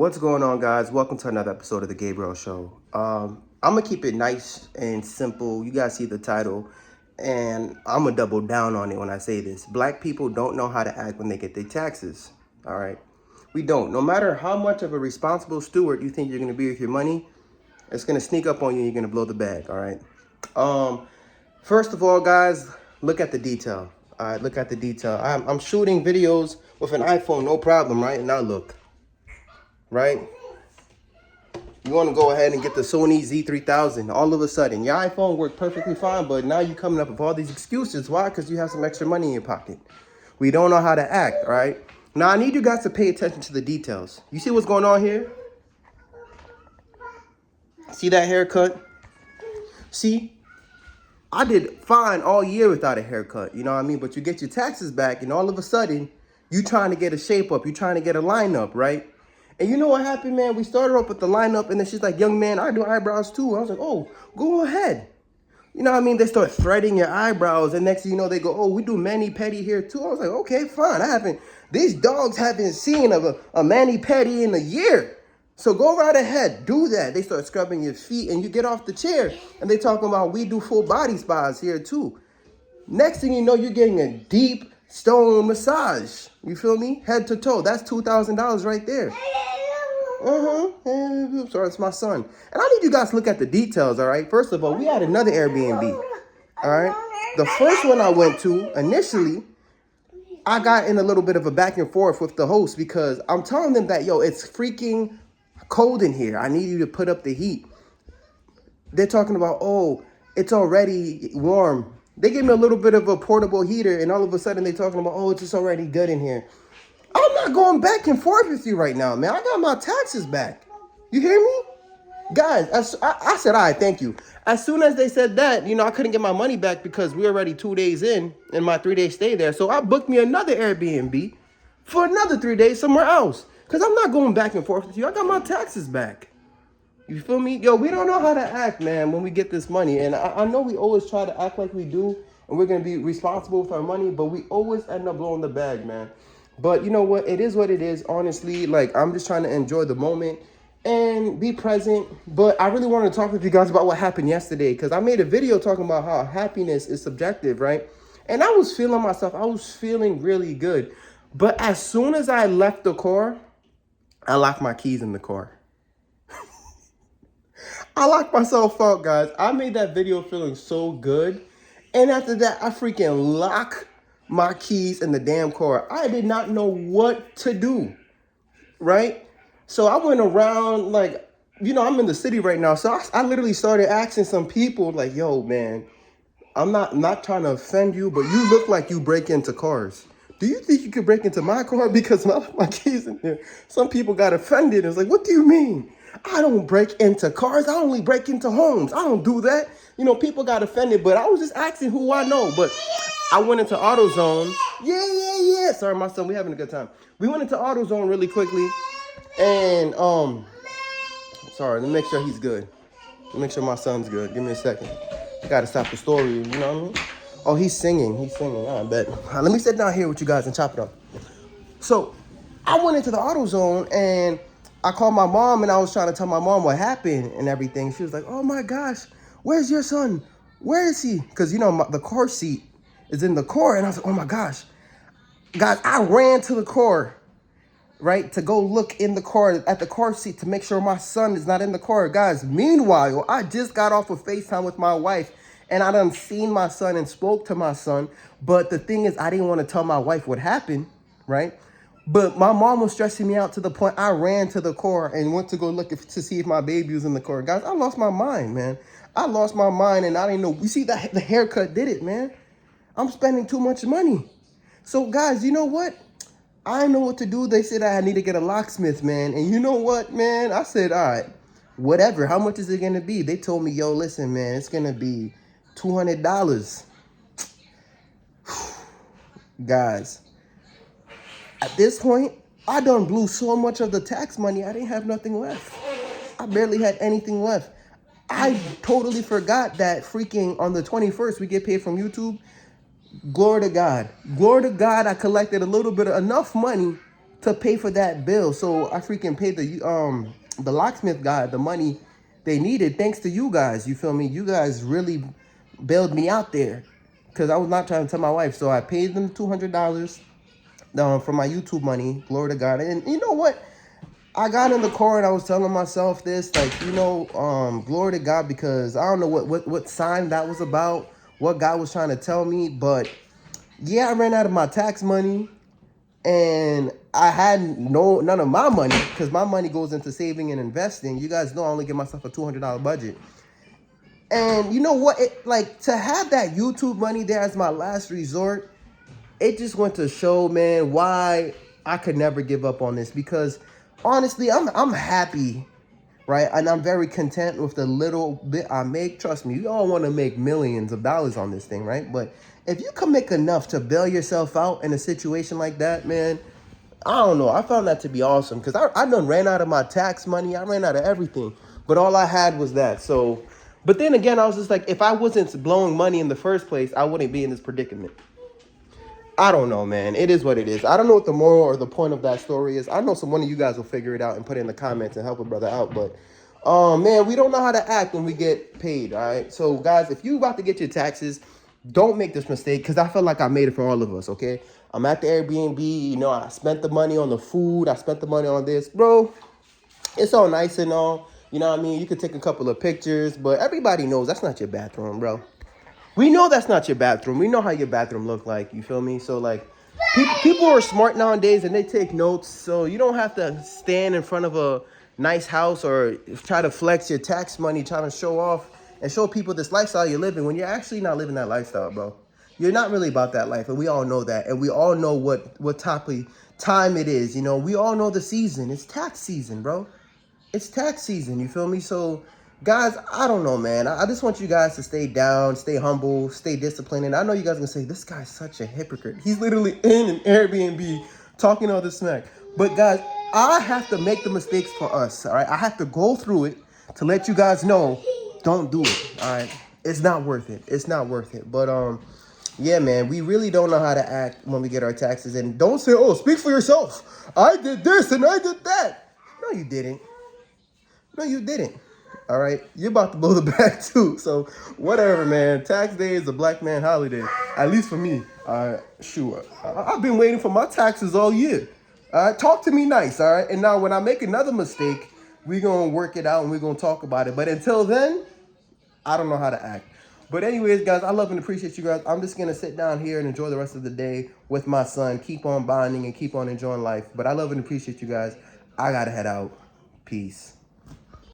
What's going on, guys? Welcome to another episode of the Gabriel Show. I'm gonna keep it nice and simple. You guys see the title, and I'm gonna double down on it when I say this. Black people don't know how to act when they get their taxes. All right, we don't. No matter how much of a responsible steward you think you're gonna be with your money, it's gonna sneak up on you. And you're gonna blow the bag. All right. First of all, guys, look at the detail. All right, look at the detail. I'm shooting videos with an iPhone, no problem, right? Now look. Right? You want to go ahead and get the Sony Z3000. All of a sudden, your iPhone worked perfectly fine, but now you're coming up with all these excuses. Why? Because you have some extra money in your pocket. We don't know how to act, right? Now, I need you guys to pay attention to the details. You see what's going on here? See that haircut? See? I did fine all year without a haircut, you know what I mean? But you get your taxes back, and all of a sudden, you trying to get a shape up. You trying to get a lineup, right? And you know what happened, man? We started off with the lineup, and then she's like, young man, I do eyebrows too. I was like, oh, go ahead. You know what I mean? They start threading your eyebrows, and next thing you know, they go, oh, we do mani-pedi here too. I was like, okay, fine. These dogs haven't seen a mani-pedi in a year. So go right ahead, do that. They start scrubbing your feet, and you get off the chair, and they talking about we do full body spas here too. Next thing you know, you're getting a deep stone massage. You feel me? Head to toe. That's $2,000 right there. Sorry, it's my son. And I need you guys to look at the details, all right? First of all, we had another Airbnb, all right? The first one I went to, initially, I got in a little bit of a back and forth with the host because I'm telling them that, yo, it's freaking cold in here. I need you to put up the heat. They're talking about, oh, it's already warm. They gave me a little bit of a portable heater, and all of a sudden they're talking about, oh, it's just already good in here. I'm not going back and forth with you right now, man. I got my taxes back. You hear me? Guys, I said, all right, thank you. As soon as they said that, you know, I couldn't get my money back because we're already 2 days in my 3-day stay there. So I booked me another Airbnb for another 3 days somewhere else. Because I'm not going back and forth with you. I got my taxes back. You feel me? Yo, we don't know how to act, man, when we get this money. And I know we always try to act like we do, and we're going to be responsible with our money, but we always end up blowing the bag, man. But you know what? It is what it is, honestly. Like, I'm just trying to enjoy the moment and be present. But I really wanted to talk with you guys about what happened yesterday, because I made a video talking about how happiness is subjective, right? And I was feeling myself. I was feeling really good. But as soon as I left the car, I locked my keys in the car. I locked myself out, guys. I made that video feeling so good. And after that, I freaking locked my keys in the damn car. I did not know what to do, right? So I went around, like, you know, I'm in the city right now. So I literally started asking some people, like, yo, man, I'm not trying to offend you, but you look like you break into cars. Do you think you could break into my car because my keys in there? Some people got offended. It's like, what do you mean? I don't break into cars. I only break into homes. I don't do that. You know, people got offended, but I was just asking who I know. But I went into AutoZone. Yeah. Sorry, my son, we having a good time. We went into AutoZone really quickly. And, sorry, let me make sure he's good. Let me make sure my son's good. Give me a second. I got to stop the story, you know what I mean? Oh, he's singing. I bet. Let me sit down here with you guys and chop it up. So I went into the AutoZone and I called my mom, and I was trying to tell my mom what happened and everything. She was like, oh my gosh, where's your son? Where is he? Because, you know, the car seat is in the car. And I was like, oh my gosh. Guys, I ran to the car, right, to go look in the car, at the car seat, to make sure my son is not in the car. Guys, meanwhile, I just got off of FaceTime with my wife, and I done seen my son and spoke to my son. But the thing is, I didn't want to tell my wife what happened, right? But my mom was stressing me out to the point I ran to the car and went to go look to see if my baby was in the car. Guys, I lost my mind, man. I lost my mind, and I didn't know. You see, the haircut did it, man. I'm spending too much money. So, guys, you know what? I didn't know what to do. They said I need to get a locksmith, man. And you know what, man? I said, all right, whatever. How much is it going to be? They told me, yo, listen, man, it's going to be $200. Guys, at this point, I done blew so much of the tax money, I didn't have nothing left. I barely had anything left. I totally forgot that freaking on the 21st, we get paid from YouTube. Glory to God. Glory to God, I collected a little bit of enough money to pay for that bill. So I freaking paid the locksmith guy the money they needed thanks to you guys. You feel me? You guys really bailed me out there because I was not trying to tell my wife. So I paid them $200 for my YouTube money. Glory to God. And you know what? I got in the car and I was telling myself this, like, you know, glory to God, because I don't know what sign that was about, what God was trying to tell me. But yeah, I ran out of my tax money and I had none of my money because my money goes into saving and investing. You guys know I only give myself a $200 budget. And you know what? Like, to have that YouTube money there as my last resort, it just went to show, man, why I could never give up on this. Because honestly, I'm happy, right? And I'm very content with the little bit I make. Trust me, you all want to make millions of dollars on this thing, right? But if you can make enough to bail yourself out in a situation like that, man, I don't know. I found that to be awesome because I done ran out of my tax money. I ran out of everything. But all I had was that. So, but then again, I was just like, if I wasn't blowing money in the first place, I wouldn't be in this predicament. I don't know, man. It is what it is. I don't know what the moral or the point of that story is. I know one of you guys will figure it out and put it in the comments and help a brother out. But, man, we don't know how to act when we get paid, all right? So, guys, if you about to get your taxes, don't make this mistake because I feel like I made it for all of us, okay? I'm at the Airbnb. You know, I spent the money on the food. I spent the money on this. Bro, it's all nice and all. You know what I mean? You could take a couple of pictures, but everybody knows that's not your bathroom, bro. We know that's not your bathroom. We know how your bathroom look like. You feel me? So, like, people are smart nowadays and they take notes. So you don't have to stand in front of a nice house or try to flex your tax money, trying to show off and show people this lifestyle you're living when you're actually not living that lifestyle, bro. You're not really about that life, and we all know that. And we all know what type of time it is. You know, we all know the season. It's tax season, bro. It's tax season, you feel me? So, guys, I don't know, man. I just want you guys to stay down, stay humble, stay disciplined. And I know you guys are going to say, this guy's such a hypocrite. He's literally in an Airbnb talking all this smack. But, guys, I have to make the mistakes for us, all right? I have to go through it to let you guys know, don't do it, all right? It's not worth it. It's not worth it. But, yeah, man, we really don't know how to act when we get our taxes. And don't say, oh, speak for yourself. I did this and I did that. No, you didn't. No, you didn't. All right. You're about to blow the bag too. So whatever, man. Tax day is a black man holiday. At least for me. Sure. I've been waiting for my taxes all year. All right. Talk to me nice. All right. And now when I make another mistake, we're going to work it out and we're going to talk about it. But until then, I don't know how to act. But anyways, guys, I love and appreciate you guys. I'm just going to sit down here and enjoy the rest of the day with my son. Keep on bonding and keep on enjoying life. But I love and appreciate you guys. I got to head out. Peace.